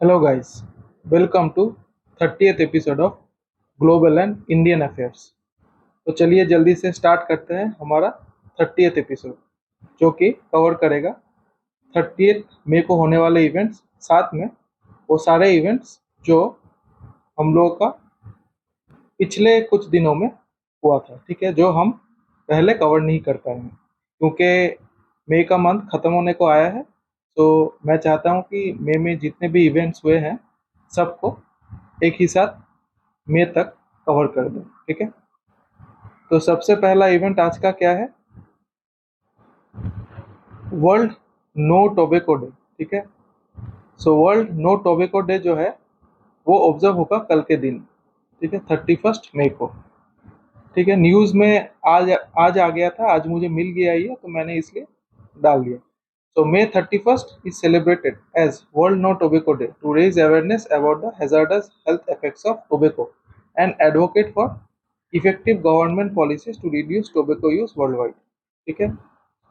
Hello guys, welcome to 30th episode of global and Indian affairs. तो चलिए जल्दी से स्टार्ट करते हैं हमारा 30th एपिसोड, जो कि कवर करेगा 30th मई को होने वाले इवेंट्स, साथ में वो सारे इवेंट्स जो हम लोगों का पिछले कुछ दिनों में हुआ था, ठीक है, जो हम पहले कवर नहीं कर पाए हैं क्योंकि मई का मंथ ख़त्म होने को आया है। तो मैं चाहता हूँ कि मई में जितने भी इवेंट्स हुए हैं सबको एक ही साथ मई तक कवर कर दें, ठीक है। तो सबसे पहला इवेंट आज का क्या है? वर्ल्ड नो टोबैको डे, ठीक है। So world no tobacco day जो है वो ऑब्जर्व होगा कल के दिन, ठीक है, 31 मई को, ठीक है। न्यूज़ में आज आज आ गया था, आज मुझे मिल गया ये, तो मैंने इसलिए डाल दिया। So May 31st is celebrated as World No Tobacco Day to raise awareness about the hazardous health effects of tobacco and advocate for effective government policies to reduce tobacco use worldwide, ठीक है।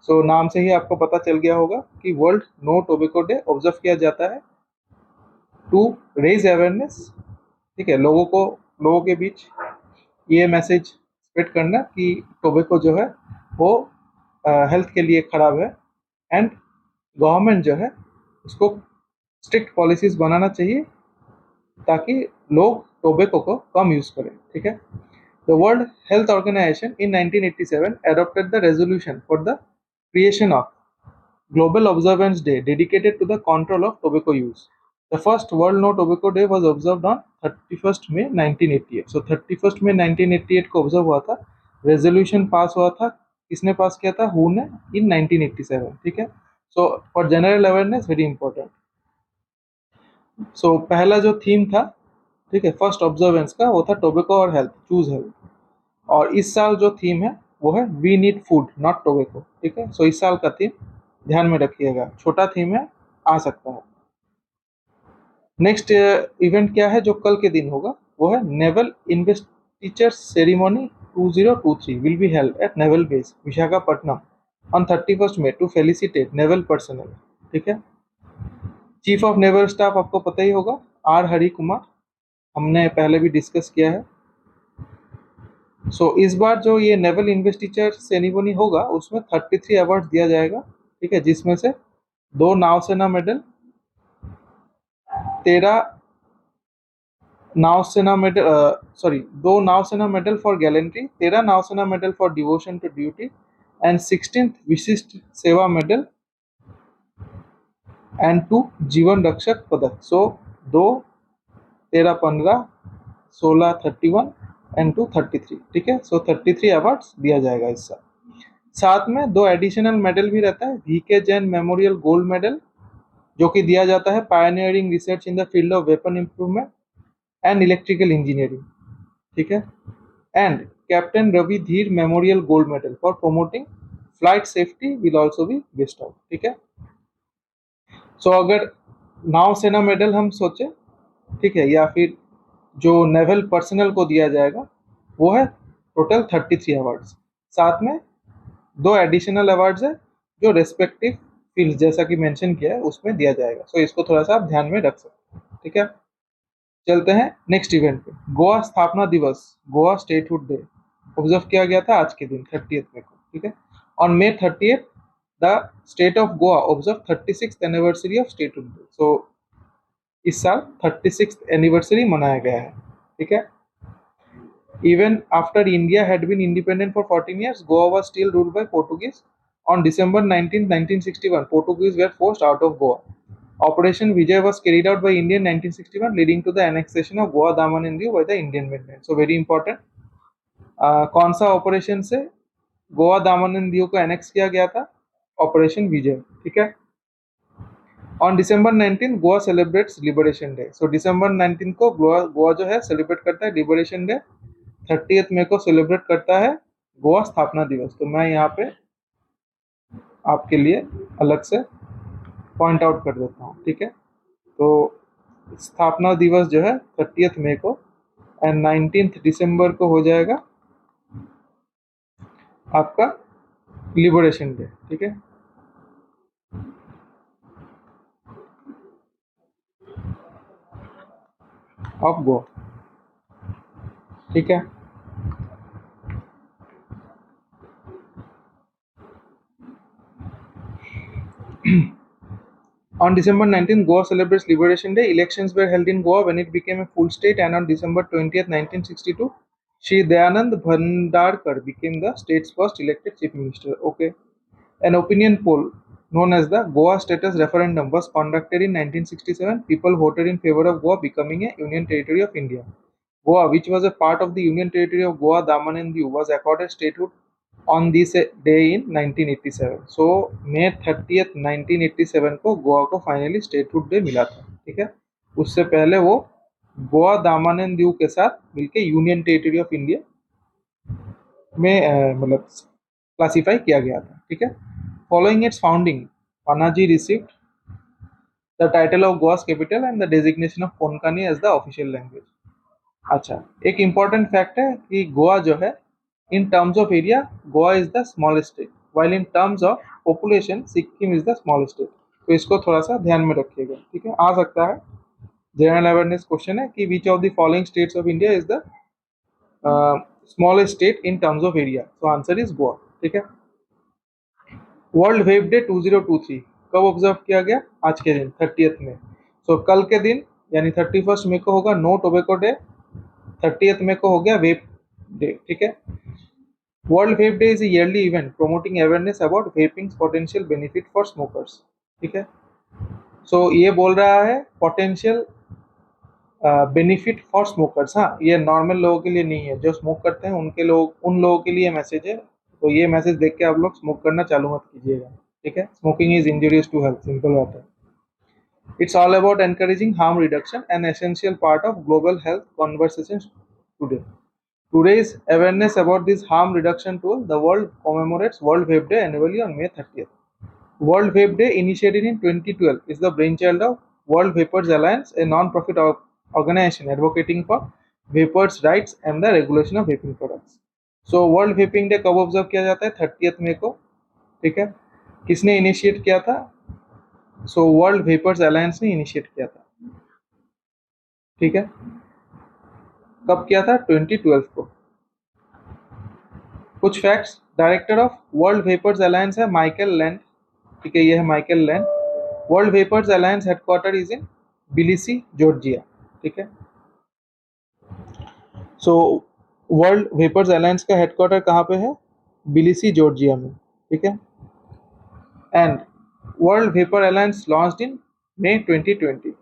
सो नाम से ही आपको पता चल गया होगा कि world no tobacco day observe किया जाता है टू रेज अवेयरनेस, ठीक है, लोगों के बीच ये मैसेज स्प्रेड करना कि टोबैको जो है वो हेल्थ के लिए खराब है, एंड गवर्नमेंट जो है उसको स्ट्रिक्ट पॉलिसीज बनाना चाहिए ताकि लोग टोबैको को कम यूज करें, ठीक है। The World Health Organisation in 1987 adopted the resolution for the creation of Global Observance Day dedicated to the control of tobacco use. The first World No Tobacco Day was observed on 31st May 1988. So 31st May 1988 को observe हुआ था, resolution pass हुआ था, किसने पास किया था? Who ने, इन 1987, ठीक है। So for general awareness very important. So पहला जो थीम था, ठीक है, फर्स्ट ऑब्जर्वेंस का, वो था टोबैको और हेल्थ, चूज हेल्थ। और इस साल जो थीम है वो है we need food not tobacco, ठीक है। सो इस साल का थीम ध्यान में रखिएगा, छोटा थीम है, आ सकता है। नेक्स्ट इवेंट क्या है जो कल के दिन होगा? वो है naval investiture ceremony 2023 will be held at naval base Visakhapatnam on 31st May to felicitate naval personal, ठीक है। चीफ ऑफ नेवल स्टाफ आपको पता ही होगा, आर हरि कुमार, हमने पहले भी डिस्कस किया है। सो इस बार जो ये नेवल इन्वेस्टिचर सेरेमनी होगा उसमें 33 अवार्ड दिया जाएगा, ठीक है, जिसमें से 2 नौसेना मेडल, 13 नौसेना मेडल, 2 नौसेना मेडल फॉर गैलेंट्री, 13 नौसेना medal for devotion to duty and 16th Vishisht सेवा मेडल एंड 2 जीवन रक्षक पदक। सो 2, 13, 15, 16, 31 एंड 2, 33, ठीक है। सो 33 अवार्ड्स दिया जाएगा इस साल। साथ में 2 एडिशनल मेडल भी रहता है, VK Jain memorial gold medal, जो कि दिया जाता है pioneering research in the field of weapon improvement and electrical engineering, ठीक है। And captain Ravi Dhir memorial gold medal for promoting flight safety will also be bestowed, ठीक है। सो अगर नौसेना मेडल हम सोचे, ठीक है, या फिर जो नेवल पर्सनल को दिया जाएगा वो है टोटल 33 अवार्ड्स। साथ में 2 एडिशनल अवार्ड्स है जो रेस्पेक्टिव फील्ड जैसा कि मेंशन किया है उसमें दिया जाएगा। सो इसको थोड़ा सा आप ध्यान में रख सकते हैं, ठीक है। चलते हैं नेक्स्ट इवेंट पे। गोवा स्थापना दिवस, गोवा स्टेटहुड डे ऑब्जर्व किया गया था आज के दिन 30th मई को, ठीक है। On May 30th the state of Goa observe 36th anniversary of statehood day. So इस साल 36th एनिवर्सरी मनाया गया है, ठीक है। Even after India had been independent for 14 years, Goa was still ruled by Portuguese. On December 19, 1961, Portuguese were forced out of Goa. Operation Vijay was carried out by India in 1961, leading to the annexation of Goa, Daman and Diu by the Indian mainland. So very important. कौन सा operation से गोवा, दामन and Diu को annex किया गया था? Operation विजय, ठीक है। On December 19 Goa celebrates liberation day. So December 19 को गोवा जो है सेलिब्रेट करता है लिबरेशन डे, 30th मई को सेलिब्रेट करता है गोवा स्थापना दिवस। तो मैं यहाँ पे आपके लिए अलग से पॉइंट आउट कर देता हूँ, ठीक है। तो स्थापना दिवस जो है 30th मई को, एंड 19th दिसंबर को हो जाएगा आपका लिबरेशन डे, ठीक है। ऑफ गोवा, ठीक है। On December 19th, Goa celebrates Liberation Day. Elections were held in Goa when it became a full state, and on December 20th, 1962, Shri Dayanand Bhandarkar became the state's first elected chief minister. Okay. An opinion poll known as the Goa Status Referendum was conducted in 1967. People voted in favor of Goa becoming a union territory of India. Goa, which was a part of the Union Territory of Goa, Daman and Diu, was accorded statehood on this day in 1987. So May 30th 1987 को गोवा को finally statehood day मिला था, ठीक है। उससे पहले वो गोवा, दामन एंड दीव के साथ मिलके यूनियन टेरिटरी ऑफ इंडिया में मतलब क्लासिफाई किया गया था, ठीक है। Following its founding, Panaji received the title of गोवा's capital and the designation of Konkani as the official language. अच्छा, एक इम्पॉर्टेंट फैक्ट है कि गोवा जो है, in terms of area Goa is the smallest state, while in terms of population Sikkim is the smallest state. तो इसको थोड़ा सा ध्यान में रखिएगा, ठीक है। आ सकता है जनरल अवेयरनेस क्वेश्चन है कि विच of the following states of India is the smallest state in terms of area, तो आंसर इज गोवा, ठीक है। वर्ल्ड वेब डे 2023 कब ऑब्जर्व किया गया? आज के दिन 30th में। सो कल के दिन यानी 31st मई को होगा नो टोबैको डे, 30th मई को हो गया वेप डे, ठीक है। World vape day is a yearly event promoting awareness about vaping's potential benefit for smokers, ठीक है। सो ये बोल रहा है पोटेंशियल बेनिफिट फॉर स्मोकर्स, हाँ, ये नॉर्मल लोगों के लिए नहीं है, जो स्मोक करते हैं उन लोगों के लिए मैसेज है। तो ये मैसेज देख के आप लोग स्मोक करना चालू मत कीजिएगा, ठीक है। Smoking is injurious to health, simple बात है। It's all about encouraging harm reduction, an essential part of global health conversations today. Today's awareness about this harm reduction tool, the world commemorates World Vape Day annually on May 30th. World Vape Day, initiated in 2012, is the brainchild of World Vapers Alliance, a non-profit organization advocating for vapers' rights and the regulation of vaping products. So, World Vaping Day कब observe किया जाता है? 30th मई को, ठीक है। किसने initiate किया था? सो वर्ल्ड वेपर्स अलायंस ने इनिशिएट किया था, ठीक है। कब किया था? 2012 को। कुछ facts, director of World Vapers Alliance है माइकल लैंड, ठीक है, ये है Michael Land. World Vapers Alliance headquarter is in Tbilisi, Georgia, ठीक है। सो वर्ल्ड वेपर्स अलायंस का हेडक्वार्टर कहाँ पे है? बिलिसी, जॉर्जिया में, ठीक है। And World Vaper Alliance launched in May 2020,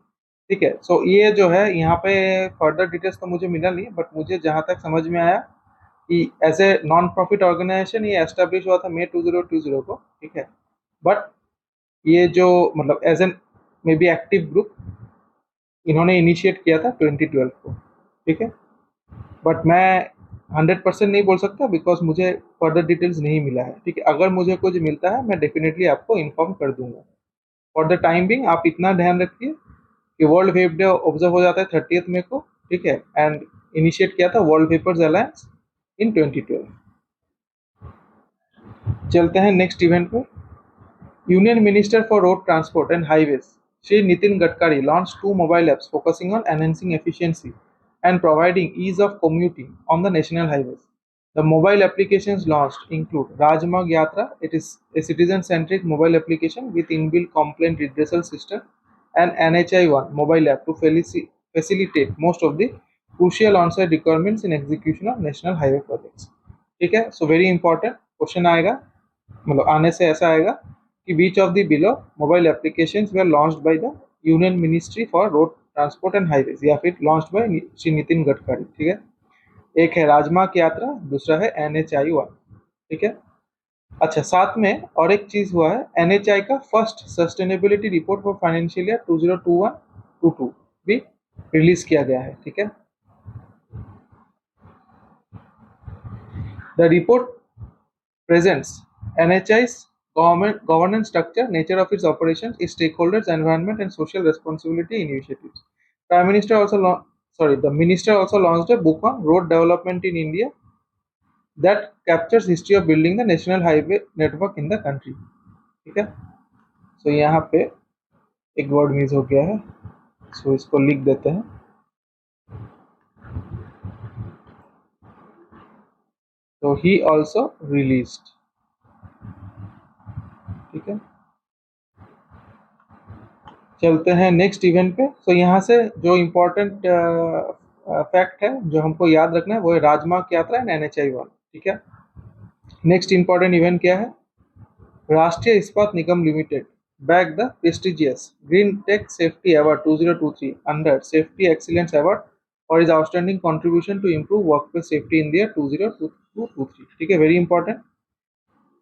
ठीक है। सो ये जो है यहाँ पे फर्दर डिटेल्स तो मुझे मिला नहीं, बट मुझे जहाँ तक समझ में आया कि as a non profit organisation ये एस्टेब्लिश हुआ था मई 2020 को, ठीक है। बट ये जो मतलब as an may be active group इन्होंने इनिशिएट किया था 2012 को, ठीक है। बट मैं 100% नहीं बोल सकता बिकॉज मुझे फर्दर डिटेल्स नहीं मिला है, ठीक है। अगर मुझे कुछ मिलता है मैं डेफिनेटली आपको इन्फॉर्म कर दूंगा। फॉर द टाइम बिंग आप इतना ध्यान रखिए कि वर्ल्ड वेप डे ऑब्जर्व हो जाता है 30th मई को, ठीक है। एंड इनिशिएट किया था वर्ल्ड वेपर्स अलायंस इन 2012। चलते हैं नेक्स्ट इवेंट पे। Union minister for road transport and highways Shri Nitin Gadkari launch 2 mobile apps focusing on enhancing efficiency and providing ease of commuting on the national highways. The mobile applications launched include Rajmarg Yatra. It is a citizen-centric mobile application with inbuilt complaint redressal system, and NHI-1 mobile app to facilitate most of the crucial on-site requirements in execution of national highway projects. ठीक है, so very important question आएगा, मतलब आने से ऐसा आएगा कि which of the below mobile applications were launched by the Union Ministry for Road transport and highways या फिर लॉन्च बाय श्री नितिन गडकरी, ठीक है। एक है राजमार्ग यात्रा, दूसरा है NHI-1, ठीक है। अच्छा, साथ में और एक चीज हुआ है, NHI का first sustainability report for financial year 2021-22 भी रिलीज किया गया है, ठीक है। The report presents NHI's governance structure, nature of its operations, its stakeholders, environment, and social responsibility initiatives. The minister also launched a book on road development in India that captures history of building the national highway network in the country. ठीक है, सो यहाँ पे एक word miss हो गया है, so इसको लिख देते हैं। तो ही ऑल्सो रिलीज्ड, ठीक है। चलते हैं नेक्स्ट इवेंट पे। तो यहाँ से जो इम्पोर्टेंट फैक्ट है जो हमको याद रखना है वो है राजमार्ग यात्रा एंड NH-1, ठीक है। नेक्स्ट इम्पोर्टेंट इवेंट क्या है? राष्ट्रीय इस्पात निगम limited bagged the prestigious Green Tech Safety Award 2023 under Safety Excellence Award for his outstanding contribution to improve workplace safety in the year 2022-23, ठीक है, very important.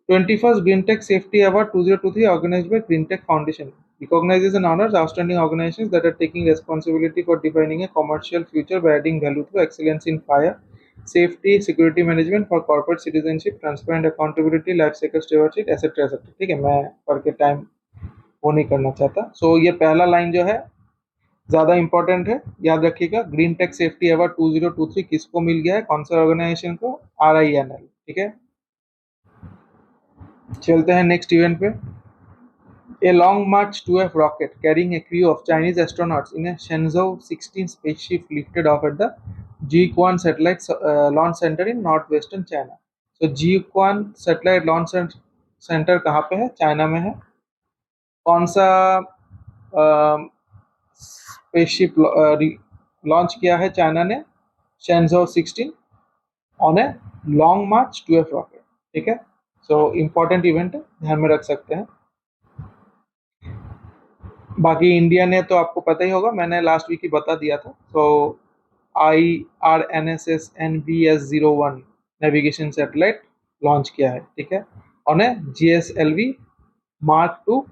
21st Green Tech Safety Award 2023 organized by Green Tech Foundation recognizes and honors outstanding organizations that are taking responsibility for defining a commercial future by adding value through excellence in fire safety, security management for corporate citizenship, transparent accountability, life cycle stewardship, etc. etc. ठीक है, मैं पढ़ के time वो नहीं करना चाहता। सो ये पहला लाइन जो है ज़्यादा इंपॉर्टेंट है, याद रखिएगा। ग्रीन टेक सेफ्टी अवार्ड 2023 किसको मिल गया है, कौन सा ऑर्गेनाइजेशन को? RINL, ठीक है। चलते हैं नेक्स्ट इवेंट पे। A long March 2F rocket carrying a crew of Chinese astronauts in a Shenzhou 16 spaceship lifted off at the Jiuquan Satellite Launch Center in northwestern China. So Jiuquan Satellite Launch Center कहाँ पे है? China में है। कौन सा spaceship launch किया है China ने? शेंझो 16 on a long March 2F rocket, ठीक है। सो इम्पोर्टेंट इवेंट है, ध्यान में रख सकते हैं। बाकी इंडिया ने तो आपको पता ही होगा, मैंने लास्ट वीक ही बता दिया था। तो IRNSS NVS-01 navigation satellite launch किया है, ठीक है, ऑन ए GSLV Mark 2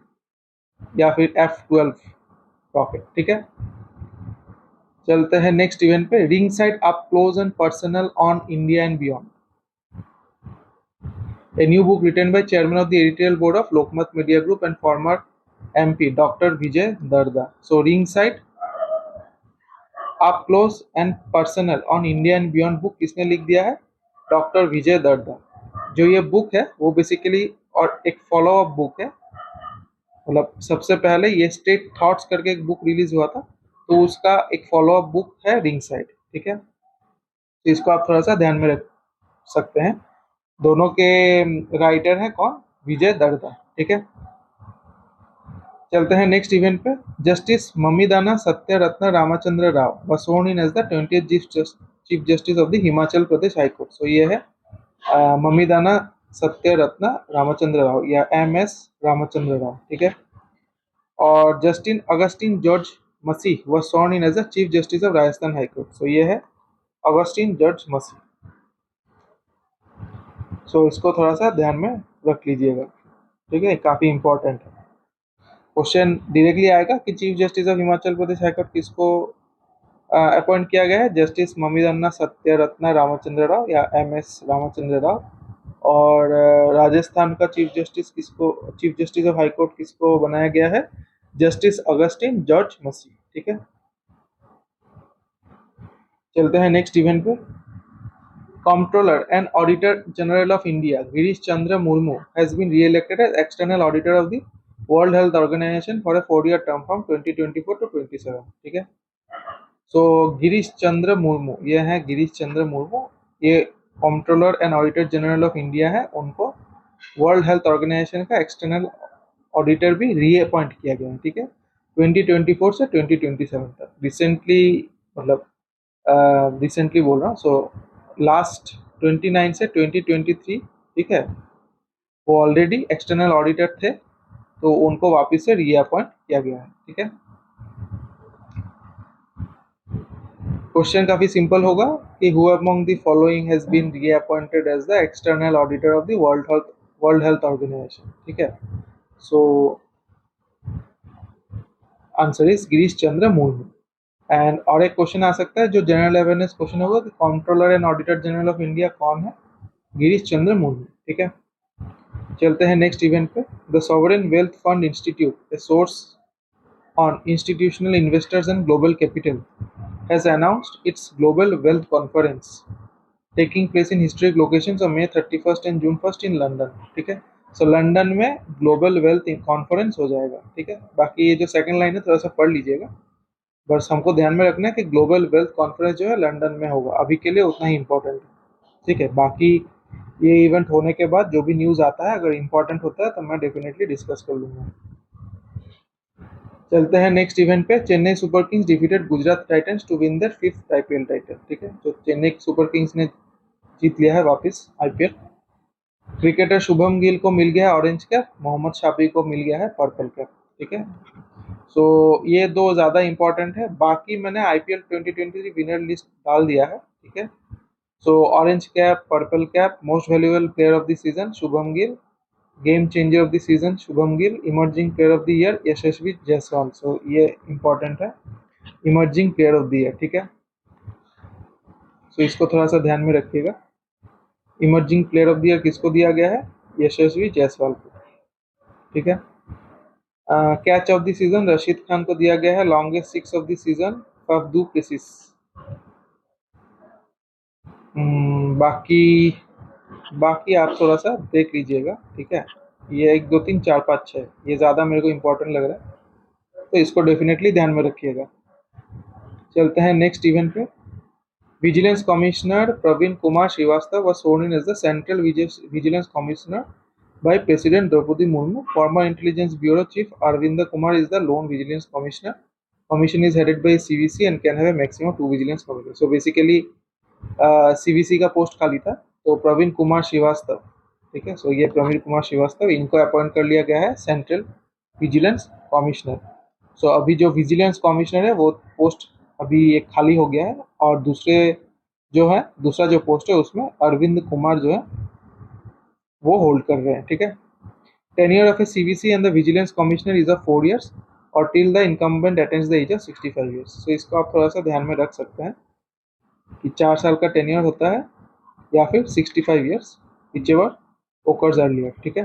या फिर F12 रॉकेट, ठीक है। चलते हैं नेक्स्ट इवेंट पे। Ring side up close and personal on India and beyond, a new book written by chairman of the editorial board of Lokmat Media Group and former MP Dr. Vijay Darda. So ringside up close and personal on India and beyond book किसने लिख दिया है? Doctor विजय दर्दा। जो ये book है वो basically और एक फॉलो अप बुक है, मतलब सबसे पहले ये स्टेट थॉट्स करके एक बुक रिलीज हुआ था, तो उसका एक फॉलो अप बुक है रिंग साइड, ठीक है। तो इसको आप थोड़ा सा ध्यान में रख सकते हैं। दोनों के राइटर हैं कौन? विजय दर्दा, ठीक है। चलते हैं नेक्स्ट इवेंट पे। Justice Mammidana Satyaratna Ramachandra Rao was sworn in as the 20th chief justice of the Himachal Pradesh high court. So ये है मम्मीदाना सत्यरत्न रामचंद्र राव या MS रामचंद्र राव, ठीक है। और Justin Augustine George Masih was sworn in as the chief justice of Rajasthan high court. So ये है Augustine George मसीह। सो इसको थोड़ा सा ध्यान में रख लीजिएगा, ठीक है, काफी इंपॉर्टेंट है। क्वेश्चन डायरेक्टली आएगा कि chief justice of Himachal Pradesh high court किसको अपॉइंट किया गया है? जस्टिस मम्मीदाना सत्यरत्न रामचंद्र राव या MS रामचंद्र राव। और राजस्थान का चीफ जस्टिस ऑफ हाईकोर्ट किसको बनाया गया है? जस्टिस अगस्टिन जॉर्ज मसीह, ठीक है। चलते हैं नेक्स्ट इवेंट पे। Comptroller and Auditor General of India Girish Chandra Murmu has been re-elected as external auditor of the World Health Organization for a 4-year term from 2024 to 27, ठीक है। सो गिरीश चंद्र मुर्मू, ये है गिरीश चंद्र मुर्मू, ये controller and auditor general of India है, उनको world Health organisation का external auditor भी reappoint किया गया है, ठीक है, 2024 से 2027 तक। रिसेंटली, मतलब रिसेंटली बोल रहा हूँ, सो लास्ट 29 से 2023, ठीक है, वो ऑलरेडी एक्सटर्नल ऑडिटर थे, तो उनको वापस से रीअपॉइंट किया गया है, ठीक है। क्वेश्चन काफी सिंपल होगा कि who among the following has been reappointed as the external auditor of the World Health Organization, ठीक है। So answer is Girish Chandra Murmu. And और एक क्वेश्चन आ सकता है जो जनरल अवेयरनेस क्वेश्चन होगा कि controller and auditor general of India कौन है? गिरीश चंद्र मुर्मू, ठीक है। चलते हैं नेक्स्ट इवेंट पे। The sovereign wealth fund institute, a source on institutional investors and global capital, has announced its Global Wealth Conference taking place in historic locations on May 31st and June 1st in London, ठीक है। सो London में global wealth conference हो जाएगा, ठीक है। बाकी ये जो सेकंड लाइन है थोड़ा सा पढ़ लीजिएगा, बस हमको ध्यान में रखना है कि ग्लोबल वेल्थ कॉन्फ्रेंस जो है लंदन में होगा, अभी के लिए उतना ही इंपॉर्टेंट है, ठीक है। बाकी ये इवेंट होने के बाद जो भी न्यूज़ आता है, अगर इम्पोर्टेंट होता है तो मैं डेफिनेटली डिस्कस कर लूँगा। चलते हैं नेक्स्ट इवेंट पे। Chennai Super Kings defeated Gujarat Titans to win their 5th IPL title. ठीक है, तो चेन्नई सुपर किंग्स ने जीत लिया है वापस आईपीएल। क्रिकेटर शुभम गिल को मिल गया है ऑरेंज कैप, मोहम्मद शाफी को मिल गया है पर्पल कैप। ठीक है, सो ये दो ज़्यादा इंपॉर्टेंट है। बाकी मैंने आईपीएल 2023 विनर लिस्ट डाल दिया है। ठीक है, so orange cap, purple cap, most valuable player of the season Shubham Gill, game changer of the season Shubham Gill, emerging player of the year Yashasvi Jaiswal. So ये इंपॉर्टेंट है, emerging player of the year. ठीक है, so इसको थोड़ा सा ध्यान में रखिएगा। Emerging player of the year किसको दिया गया है? यशस्वी जायसवाल को। ठीक है, catch of the season Rashid Khan को दिया गया है। Longest six of the season puff दू प्लेसिस। बाकी बाकी आप थोड़ा सा देख लीजिएगा। ठीक है, ये 1 2 3 4 5 6 ये ज़्यादा मेरे को इम्पोर्टेंट लग रहा है, तो इसको डेफिनेटली ध्यान में रखिएगा। चलते हैं नेक्स्ट इवेंट पे। Vigilance commissioner Praveen Kumar Srivastava was sworn in as the Central Vigilance Commissioner by President Draupadi Murmu. Former Intelligence Bureau Chief Arvinda Kumar is the lone Vigilance Commissioner. Commission is headed by CVC and can have a maximum of 2 Vigilance Commissioners. So basically CVC का post खाली था, तो प्रवीण कुमार श्रीवास्तव, ठीक है, सो ये प्रवीण कुमार श्रीवास्तव, इनको appoint कर लिया गया है सेंट्रल विजिलेंस कमिश्नर। सो अभी जो विजिलेंस कमिश्नर है वो पोस्ट अभी एक खाली हो गया है, और दूसरा जो पोस्ट है उसमें अरविंद कुमार जो है वो होल्ड कर रहे हैं। ठीक है, tenure of a CVC and the vigilance commissioner is of 4 years और till the incumbent attends the age of 65 years। So इसको आप थोड़ा सा ध्यान में रख सकते हैं कि 4 साल का टेन्योर होता है या फिर 65 years, whichever occurs earlier। ठीक है,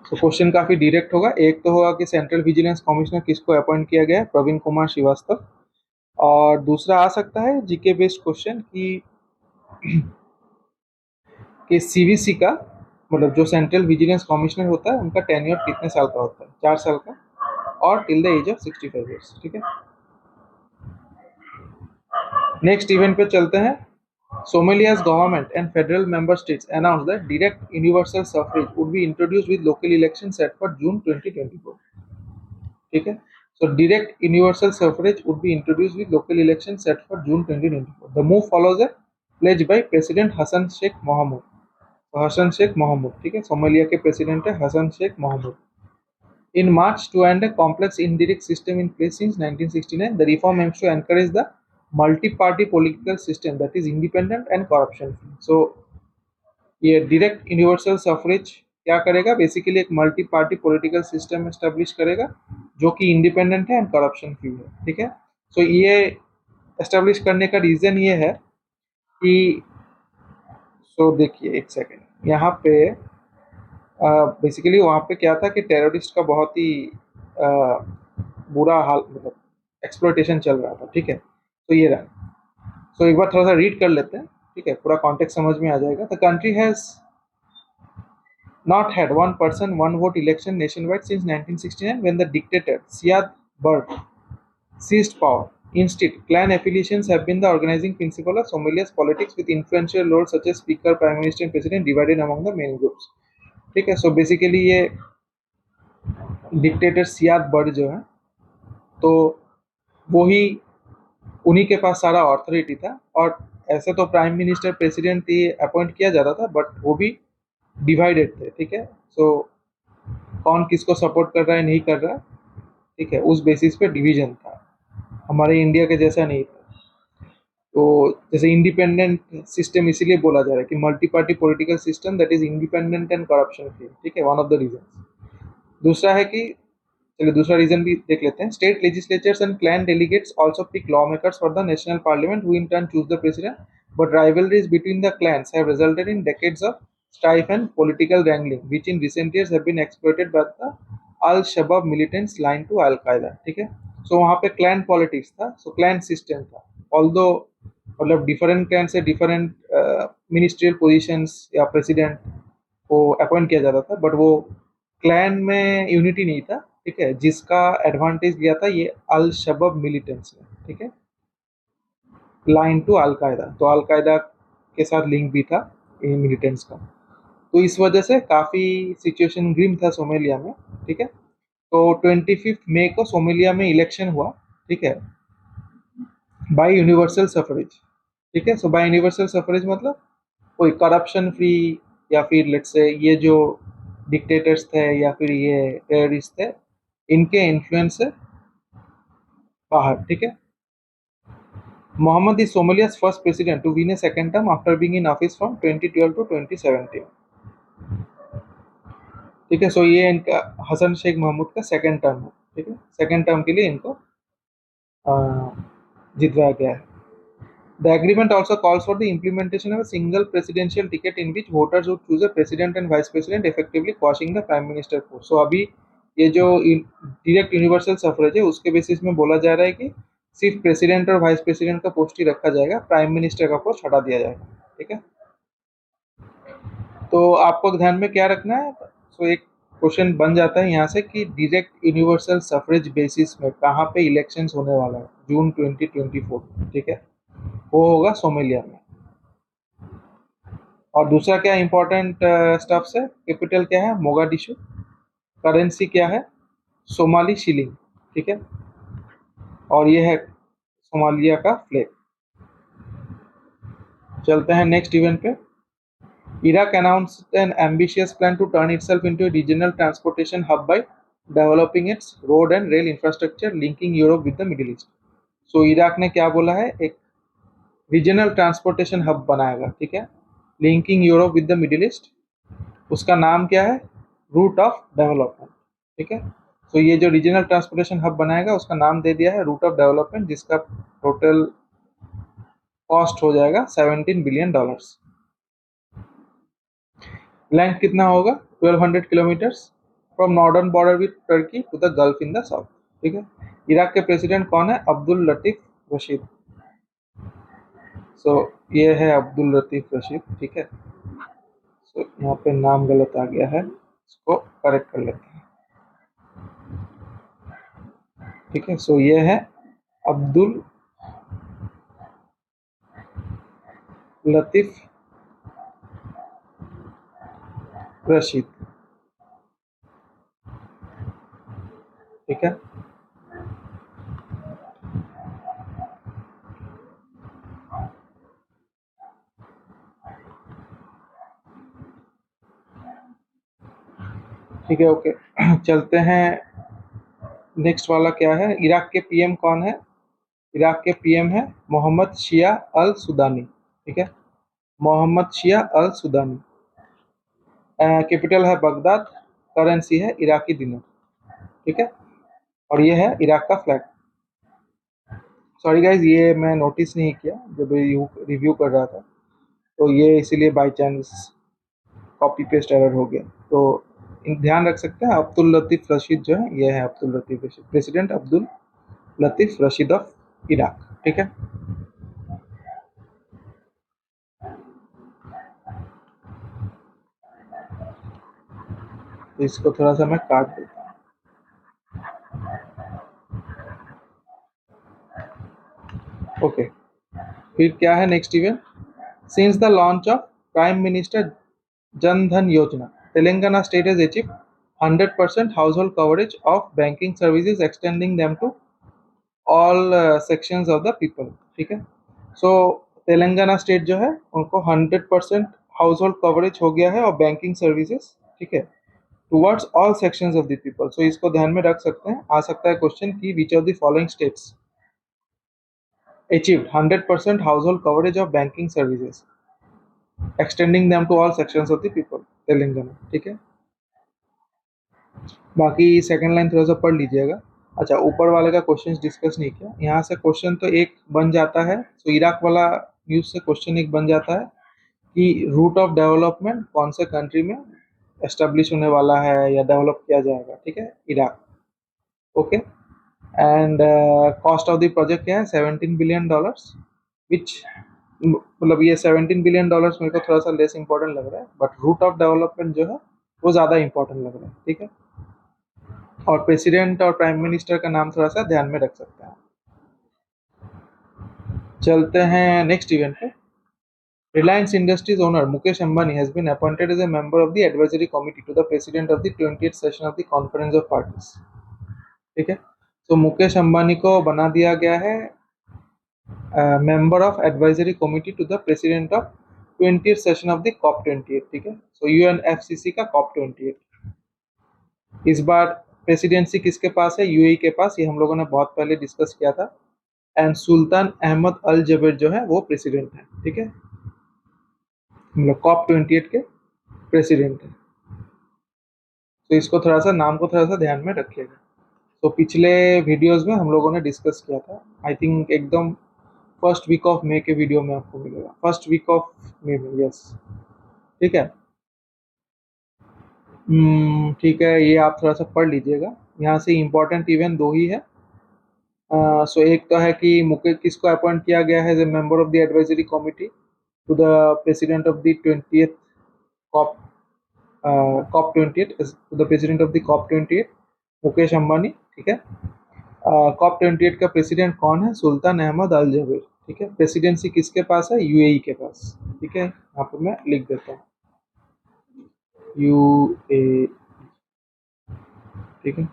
तो क्वेश्चन काफी डायरेक्ट होगा। एक तो होगा कि सेंट्रल विजिलेंस कमिश्नर किसको अपॉइंट किया गया है, प्रवीण कुमार श्रीवास्तव, और दूसरा आ सकता है जीके बेस्ड क्वेश्चन कि सीवीसी का मतलब जो सेंट्रल विजिलेंस कमिश्नर होता है उनका टेन्योर कितने साल का होता है, 4 साल का, और till the age of 65 years। ठीक है, नेक्स्ट इवेंट पे चलते हैं। Somalia's government and federal member states announced that direct universal suffrage would be introduced with local elections set for June 2024। ठीक है, so direct universal suffrage would be introduced with local elections set for June 2024। The move follows a pledge by President Hassan Sheikh Mohamud। तो Hasan Sheikh Mohammad, ठीक है, Somalia के president है Hassan Sheikh Mohamud. In March, to end a complex indirect system in place since 1969, the reform aims to encourage the multi-party political system that is independent and corruption free। So ये direct universal suffrage क्या करेगा, basically एक multi party political system establish करेगा जो कि independent है and corruption free है। ठीक है, सो ये एस्टेब्लिश करने का रीजन ये है कि देखिए एक सेकेंड, यहाँ पे बेसिकली वहाँ पे क्या था कि टेररिस्ट का बहुत ही बुरा हाल, मतलब एक्सप्लॉयटेशन चल रहा था। ठीक है, तो ये रहा। सो एक बार थोड़ा सा रीड कर लेते हैं। ठीक है, पूरा कॉन्टेक्स्ट समझ में आ जाएगा। The country has not had one person one vote election nationwide since 1969 when the dictator Siad Barre seized power. Instead, clan affiliations have been the organizing principle of Somalia's politics, with influential roles such as speaker, prime minister and president divided among the main groups। ठीक है, so basically ये dictator सियाद bird जो है, तो वो ही उन्हीं के पास सारा ऑथोरिटी था, और ऐसे तो प्राइम मिनिस्टर प्रेसिडेंट ही अपॉइंट किया जाता था, बट वो भी डिवाइडेड थे। ठीक है, सो कौन किसको सपोर्ट कर रहा है नहीं कर रहा है, ठीक है, उस बेसिस पे डिवीजन था। हमारे इंडिया के जैसा नहीं था। तो जैसे इंडिपेंडेंट सिस्टम इसीलिए बोला जा रहा है कि multi party political system that is independent and corruption free. ठीक है, वन ऑफ द रीजन। दूसरा है कि चलिए दूसरा रीजन भी देख लेते हैं। State legislatures and clan delegates also pick lawmakers for the national parliament who in turn choose the president, but rivalries between the clans have resulted in decades of strife and political wrangling, which in recent years have been exploited by the Al-Shabaab militants line to Al-Qaeda। ठीक है, सो वहाँ पे clan politics था, सो clan system था। Although मतलब different clan से different ministerial positions या president को अपॉइंट किया जाता था, बट वो क्लैन में यूनिटी नहीं था। ठीक है, जिसका एडवांटेज लिया था ये अल शबाब मिलिटेंट्स ने। ठीक है, लाइन टू अलकायदा, तो अलकायदा के साथ लिंक भी था मिलिटेंट्स का। तो इस वजह से काफ़ी सिचुएशन ग्रिम था सोमालिया में, ठीक है। तो 25 मई को सोमालिया में इलेक्शन हुआ, ठीक है, बाय यूनिवर्सल सफरेज, ठीक है। सो बाय यूनिवर्सल सफरेज मतलब कोई करप्शन फ्री, या फिर लेट्स से ये जो डिक्टेटर्स थे या फिर ये टेररिस्ट थे, इनके इन्फ्लुएंस से बाहर, ठीक है। मोहम्मद इज सोमालिया's first president to win a second term after being in office from 2012 to 2017, ठीक है। सो ये इनका हसन शेख महमूद का सेकंड टर्म है, ठीक है। सेकंड टर्म के लिए इनको जितवाया गया है। The agreement also calls for the implementation of a single presidential ticket in which voters would choose a president and vice president, effectively quashing the prime minister post. So अभी ये जो direct universal suffrage है उसके basis में बोला जा रहा है कि सिर्फ प्रेसिडेंट और वाइस प्रेसिडेंट का पोस्ट ही रखा जाएगा, प्राइम मिनिस्टर का पोस्ट हटा दिया जाएगा, ठीक है। तो आपको ध्यान में क्या रखना है, सो एक क्वेश्चन बन जाता है यहाँ से कि डायरेक्ट यूनिवर्सल सफरेज बेसिस में कहाँ पे इलेक्शंस होने वाला है जून 2024, ठीक है। वो होगा सोमालिया में। और दूसरा क्या इंपॉर्टेंट स्टफ्स है, कैपिटल क्या है, मोगाडिशु, करेंसी क्या है, सोमाली शिलिंग, ठीक है। और ये है सोमालिया का फ्लैग। चलते हैं नेक्स्ट इवेंट पे। Iraq announced an ambitious plan to turn itself into a regional transportation hub by developing its road and rail infrastructure linking Europe with the Middle East. So Iraq ने क्या बोला है, एक regional transportation hub बनाएगा, ठीक है, linking Europe with the middle east. उसका नाम क्या है, रूट ऑफ डेवलपमेंट, ठीक है। तो ये जो रीजनल ट्रांसपोर्टेशन हब बनाएगा उसका नाम दे दिया है रूट ऑफ डेवलपमेंट, जिसका टोटल कॉस्ट हो जाएगा $17 बिलियन। लेंथ कितना होगा, 1200 kilometres from northern border with Turkey to the Gulf in the south, ठीक है। इराक के प्रेसिडेंट कौन है, अब्दुल लतीफ रशीद। सो ये है अब्दुल लतीफ रशीद, ठीक है। सो यहाँ पे नाम गलत आ गया है, इसको करेक्ट कर लेते हैं, ठीक है। सो ये है अब्दुल लतीफ रशीद, ठीक है। ठीक है, ओके। चलते हैं नेक्स्ट वाला क्या है, इराक के पीएम कौन है, इराक के पीएम है मोहम्मद शिया अल सुदानी, ठीक है, मोहम्मद शिया अल सुदानी। कैपिटल है बगदाद, करेंसी है इराकी दिनार, ठीक है। और ये है इराक का फ्लैग। सॉरी गाइज, ये मैं नोटिस नहीं किया जब रिव्यू कर रहा था, तो ये इसीलिए by chance copy paste error हो गया। तो ध्यान रख सकते हैं, अब्दुल लतीफ रशीद जो है ये है Abdul Latif Rashid, president Abdul Latif Rashid of Iraq, ठीक है। तो इसको थोड़ा सा मैं काट देता हूँ, ओके। फिर क्या है next event, since the launch of prime minister Jan Dhan योजना, Telangana state has achieved 100% household coverage of banking services, extending them to all sections of the people, ठीक है। सो तेलंगाना स्टेट जो है उनको 100% हाउस होल्ड कवरेज हो गया है और बैंकिंग सर्विसेज, ठीक है, towards all sections of the people. So इसको ध्यान में रख सकते हैं, आ सकता है क्वेश्चन की विच of the following states achieved 100% household coverage of banking services, extending them to all sections of the people, Telangana, ठीक है। बाकी सेकंड लाइन थोड़ा सा पढ़ लीजिएगा। अच्छा, ऊपर वाले का क्वेश्चन डिस्कस नहीं किया, यहाँ से क्वेश्चन तो एक बन जाता है। तो इराक वाला न्यूज से क्वेश्चन एक बन जाता है कि रूट ऑफ डेवलपमेंट कौन से कंट्री में एस्टेब्लिश होने वाला है या डेवलप किया जाएगा, ठीक है, Iraq, okay. And cost of the project क्या है, $17 बिलियन, विच मतलब ये $17 बिलियन मेरे को थोड़ा सा लेस इंपॉर्टेंट लग रहा है, बट रूट ऑफ डेवलपमेंट जो है वो ज़्यादा इंपॉर्टेंट लग रहा है, ठीक है। और प्रेसिडेंट और प्राइम मिनिस्टर का नाम थोड़ा सा ध्यान में रख सकते हैं। चलते हैं नेक्स्ट इवेंट पे। Reliance Industries owner Mukesh Ambani has been appointed as a member of the advisory committee to the president of the 20th session of the Conference of Parties. ठीक है, तो मुकेश अंबानी को बना दिया गया है member of advisory committee to the president of 20th session of the COP 28. ठीक है, सो यूएनएफसीसी का कॉप 28. इस बार प्रेसिडेंसी किसके पास है? यूएई के पास. ये हम लोगों ने बहुत पहले डिस्कस किया था. एंड सुल्तान अहमद अल जबेर जो है वो प्रेसिडेंट है. ठीक है, मतलब कॉप 28 के प्रेसिडेंट है. तो इसको थोड़ा सा नाम को थोड़ा सा ध्यान में रखिएगा. तो पिछले वीडियोस में हम लोगों ने डिस्कस किया था. आई थिंक एकदम फर्स्ट वीक ऑफ मई के वीडियो में आपको मिलेगा. फर्स्ट वीक ऑफ मई में. यस, ठीक है. ठीक है, ये आप थोड़ा सा पढ़ लीजिएगा. यहाँ से इम्पोर्टेंट इवेंट दो ही है. सो एक तो है कि मुकेश किसको अपॉइंट किया गया है as a member of the advisory committee to the president of the 20th COP COP 28, to the president of the COP 28 Mukesh Ambani. ठीक है, कॉप 28 का प्रेसिडेंट कौन है? सुल्तान अहमद अल जबेर. ठीक है, प्रेसिडेंसी किसके पास है? यूएई के पास. ठीक है, यहाँ पर मैं लिख देता हूँ यूएई. ठीक है,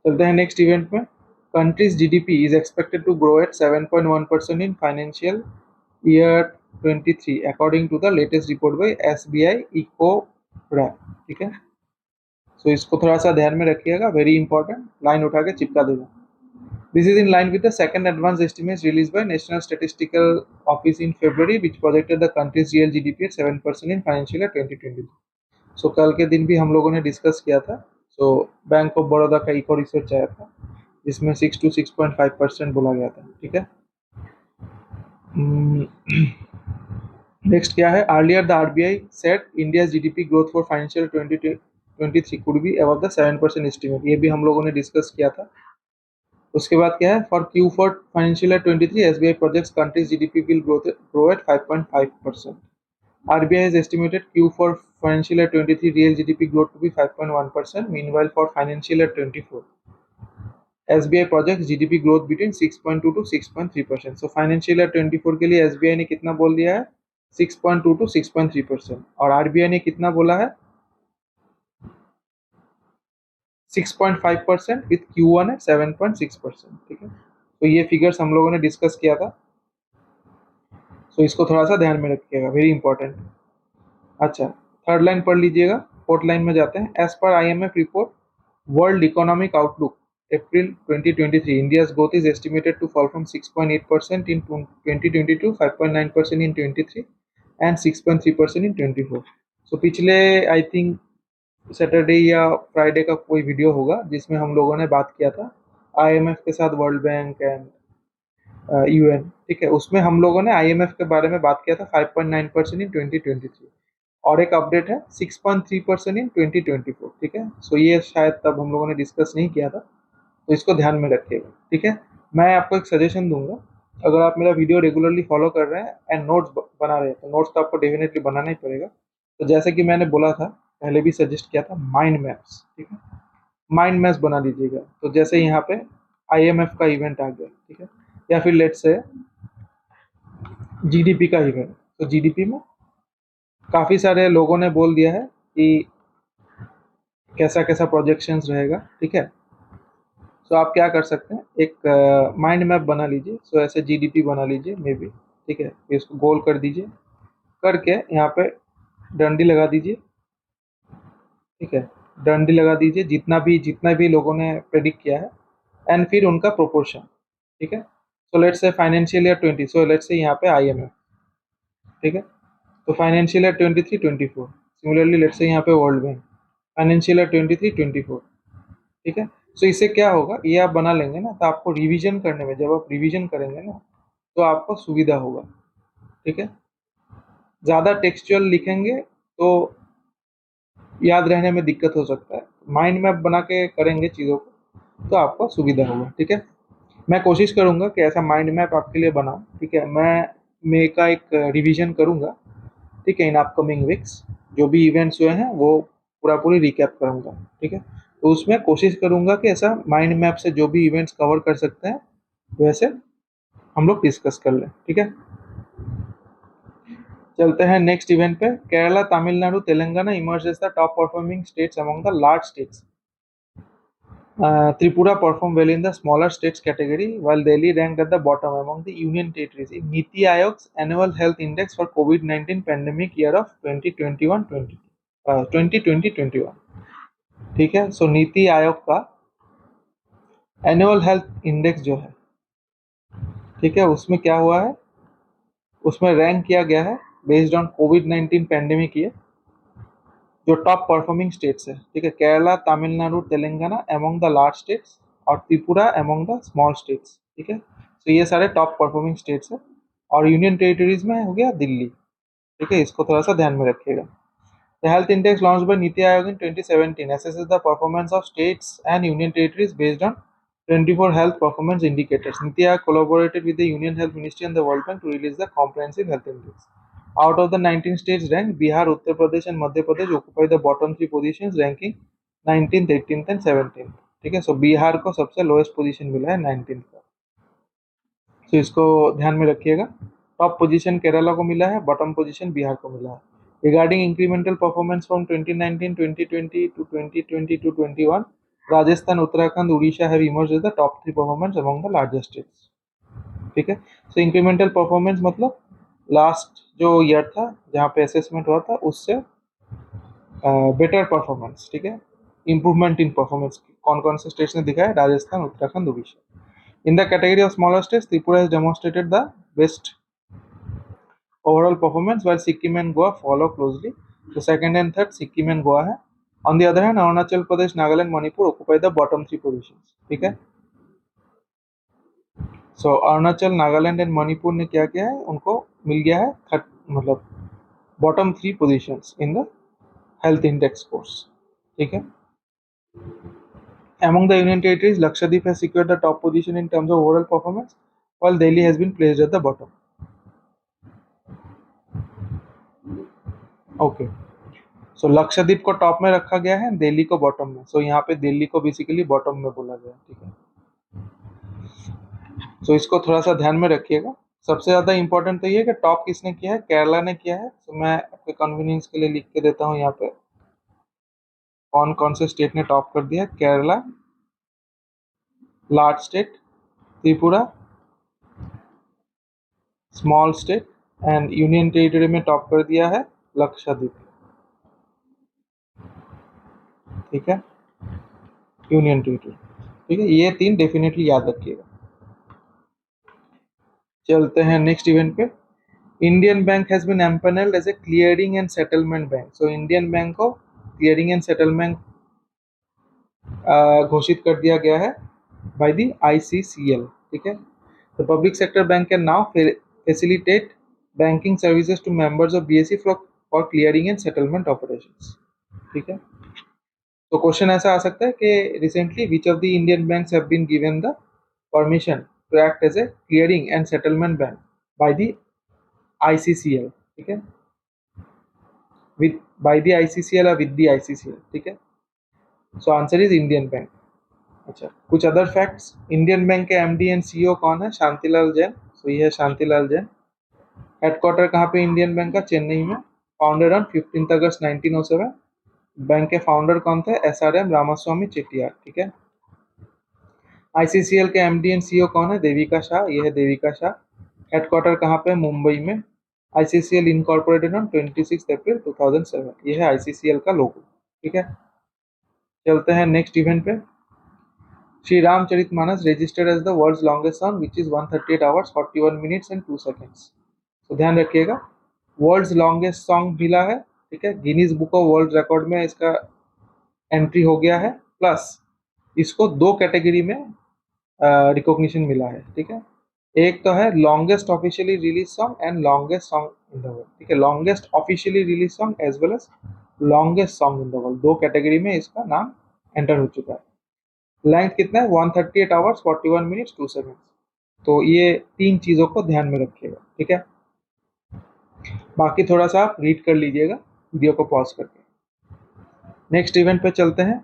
चलते हैं नेक्स्ट इवेंट में. Country's GDP is expected to grow at 7.1% in financial year 23 according to the latest report by SBI Ecowrap. ठीक है, सो इसको थोड़ा सा ध्यान में रखिएगा. वेरी इंपॉर्टेंट, लाइन उठा के चिपका देगा. This is in line with the second advance estimates released by National Statistical Office in February, which projected the country's real GDP at 7% in financial year 2023. So कल के दिन भी हम लोगों ने डिस्कस किया था. So बैंक ऑफ बड़ौदा का इको रिसर्च आया था जिसमें 6 to 6.5% बोला गया था. ठीक है, नेक्स्ट क्या है? Earlier the RBI said India's GDP growth for financial 2023 could be above the 7% estimate. ये भी हम लोगों ने डिस्कस किया था. उसके बाद क्या है? For Q4 financial year 23 SBI projects countries GDP will grow at 5.5%. RBI has estimated Q4 financial year 23 real GDP growth to be 5.1%. Meanwhile, for financial year 24, SBI projects GDP growth between 6.2 to 6.3%. So financial year 24 के लिए SBI ने कितना बोल दिया है? 6.2 to 6.3%. और RBI ने कितना बोला है? 6.5% with Q1 at 7.6%. ठीक है, तो ये फिगर्स हम लोगों ने डिस्कस किया था. सो इसको थोड़ा सा ध्यान में रखिएगा, वेरी इंपॉर्टेंट. अच्छा, थर्ड लाइन पढ़ लीजिएगा. फोर्थ लाइन में जाते हैं. As per IMF report world economic outlook April 2023, India's growth is estimated to fall from 6.8% in 2022, 5.9% in 23 and 6.3% in 24. So पिछले आई थिंक सैटरडे या फ्राइडे का कोई वीडियो होगा जिसमें हम लोगों ने बात किया था IMF के साथ, वर्ल्ड बैंक एंड UN. ठीक है, उसमें हम लोगों ने IMF के बारे में बात किया था 5.9% इन 2023 और एक अपडेट है 6.3% इन 2024. ठीक है, सो ये शायद तब हम लोगों ने डिस्कस नहीं किया था, तो इसको ध्यान में रखिएगा. ठीक है, मैं आपको एक सजेशन दूंगा. अगर आप मेरा वीडियो रेगुलरली फॉलो कर रहे हैं एंड नोट्स बना रहे हैं तो नोट्स तो आपको डेफिनेटली बनाना ही पड़ेगा. तो जैसे कि मैंने बोला था पहले भी सजेस्ट किया था, माइंड मैप्स. ठीक है, माइंड मैप्स बना लीजिएगा. तो जैसे यहाँ पे IMF का इवेंट आ गया, ठीक है, या फिर लेट्स से जीडीपी का इवेंट. तो जीडीपी में काफ़ी सारे लोगों ने बोल दिया है कि कैसा कैसा प्रोजेक्शंस रहेगा. ठीक है, सो आप क्या कर सकते हैं, एक माइंड मैप बना लीजिए. सो ऐसे जीडीपी बना लीजिए मे बी. ठीक है, इसको गोल कर दीजिए, करके यहाँ पे डंडी लगा दीजिए. ठीक है, डंडी लगा दीजिए जितना भी लोगों ने प्रेडिक्ट किया है एंड फिर उनका प्रोपोर्शन. ठीक है, so let's say financial year 20, so let's say यहाँ पे IMF. ठीक है, तो financial year 23 24. Similarly let's say यहाँ पे वर्ल्ड बैंक फाइनेंशियल ईयर 23 24. ठीक है, सो इससे क्या होगा, ये आप बना लेंगे ना तो आपको रिवीजन करने में, जब आप रिवीजन करेंगे ना तो आपको सुविधा होगा. ठीक है, ज़्यादा टेक्सचुअल लिखेंगे तो याद रहने में दिक्कत हो सकता है. माइंड मैप बना के करेंगे चीज़ों को तो आपको सुविधा होगा. ठीक है, मैं कोशिश करूँगा कि ऐसा माइंड मैप आपके लिए बनाऊँ. ठीक है, मैं का एक रिवीजन करूँगा. ठीक है, इन अपकमिंग वीक्स जो भी इवेंट्स हुए हैं वो पूरी रिकैप करूँगा. ठीक है, तो उसमें कोशिश करूँगा कि ऐसा माइंड मैप से जो भी इवेंट्स कवर कर सकते हैं वैसे हम लोग डिस्कस कर लें, ठीक है। चलते हैं नेक्स्ट इवेंट पे। Kerala, Tamil Nadu, Telangana emerge as the top performing states among the large states. Tripura performed well in the smaller states category, while Delhi ranked at the bottom among the union territories in Niti Aayog's annual health index for COVID-19 pandemic year of 2020-21। ठीक है, सो नीति आयोग का annual health index जो है, ठीक है, उसमें क्या हुआ है, उसमें रैंक किया गया है बेस्ड ऑन कोविड-19 पैंडेमिक ईयर, जो टॉप परफॉर्मिंग स्टेट्स है, ठीक है। Kerala, Tamil Nadu, Telangana among the large states और Tripura among the small states, ठीक है। तो ये सारे टॉप परफॉर्मिंग स्टेट्स है। और यूनियन टेरिटरीज में हो गया दिल्ली, ठीक है, इसको थोड़ा सा ध्यान में रखिएगा। The health index launched by Niti Aayog in 2017 assesses the performance of states and union territories based on 24 health performance indicators. Niti Aayog collaborated with the Union Health Ministry and the World Bank to release the comprehensive health index. Out of the 19 states ranked, Bihar, Uttar Pradesh and Madhya Pradesh occupy the bottom 3 positions, ranking 19th, 18th and 17th, ठीक है। सो बिहार को सबसे lowest position मिला है 19th का, तो इसको ध्यान में रखिएगा। टॉप पोजीशन केरला को मिला है, बॉटम पोजीशन बिहार को मिला है। Regarding incremental performance from 2019, 2020 to 2020 to 21, Rajasthan, Uttarakhand, Odisha have emerged as the top 3 performance among the largest states, ठीक है। सो इंक्रीमेंटल परफॉर्मेंस मतलब लास्ट जो ईयर था जहाँ पे असेसमेंट हुआ था उससे बेटर परफॉर्मेंस, ठीक है, इंप्रूवमेंट इन परफॉर्मेंस कौन कौन से स्टेट्स ने दिखाया, Rajasthan, Uttarakhand, Orissa. In the category of smaller states, Tripura has demonstrated the best overall performance, while Sikkim and Goa follow closely. So second and third Sikkim and Goa है। On the other hand, Arunachal Pradesh, Nagaland, Manipur occupy the bottom 3 positions, ठीक है। So Arunachal, Nagaland and Manipur ने क्या किया है, उनको मिल गया है मतलब bottom 3 positions in the health index scores, ठीक है। Among the union territories, Lakshadweep has secured the top position in terms of overall performance, while Delhi has been placed at the bottom. Okay. सो लक्षद्वीप को top में रखा गया है, दिल्ली को bottom में। सो यहाँ पे दिल्ली को बेसिकली बॉटम में बोला गया, ठीक है। सो इसको थोड़ा सा ध्यान में रखिएगा। सबसे ज्यादा इंपॉर्टेंट तो ये है कि टॉप किसने किया है, केरला ने किया है। तो मैं आपके कन्वीनियंस के लिए लिख के देता हूँ यहाँ पे कौन कौन से स्टेट ने टॉप कर दिया। Kerala large state, Tripura small state and union territory में टॉप कर दिया है लक्षद्वीप, ठीक है, यूनियन टेरिटरी, ठीक है। ये 3 डेफिनेटली याद रखिएगा। चलते हैं नेक्स्ट इवेंट पे। Indian Bank has been empanelled as a clearing and settlement bank. So Indian Bank को क्लियरिंग एंड सेटलमेंट घोषित कर दिया गया है बाय द ICCL, ठीक है। The public sector bank can now facilitate banking services to members of BSE for clearing and settlement operations, ठीक है। तो क्वेश्चन ऐसा आ सकता है कि recently which of the Indian banks have been given the permission to act as a clearing and settlement bank by the ICCL, ठीक है, विद बाय द ICCL और विद द ICCL, ठीक है। So answer is Indian bank. अच्छा, कुछ other facts. Indian bank के MD and CEO कौन है, शांतिलाल जैन। सो ये है शांतिलाल जैन। हेडक्वार्टर कहाँ पे इंडियन बैंक का, चेन्नई में। Founded on 15 August 1907। बैंक के फाउंडर कौन थे, SRM रामास्वामी चेट्टियार, ठीक है। ICCL के MD एंड CEO कौन है, देविका शाह। ये है देविका शाह। हेडक्वार्टर कहाँ पे, मुंबई में। ICCL इनकॉर्पोरेटेड ऑन 26 अप्रैल 2007। ये है ICCL का लोगो, ठीक है। चलते हैं नेक्स्ट इवेंट पे। Shri Ramcharitmanas registered as the world's longest song which is 138 hours 41 minutes and 2 seconds. तो ध्यान रखिएगा, वर्ल्ड्स लॉन्गेस्ट सॉन्ग मिला है, ठीक है। Guinness book of world record में इसका एंट्री हो गया है, प्लस इसको 2 कैटेगरी में रिकॉग्निशन मिला है, ठीक है। एक तो है longest officially release song and longest song in the world, ठीक है। Longest officially release song as well as longest song in the world, 2 category में इसका नाम एंटर हो चुका है। लेंथ कितना है, 138 आवर्स 41 मिनट्स 2 सेकेंड्स। तो ये 3 चीजों को ध्यान में रखिएगा, ठीक है। बाकी थोड़ा सा आप रीड कर लीजिएगा वीडियो को पॉज करके। नेक्स्ट इवेंट पे चलते हैं।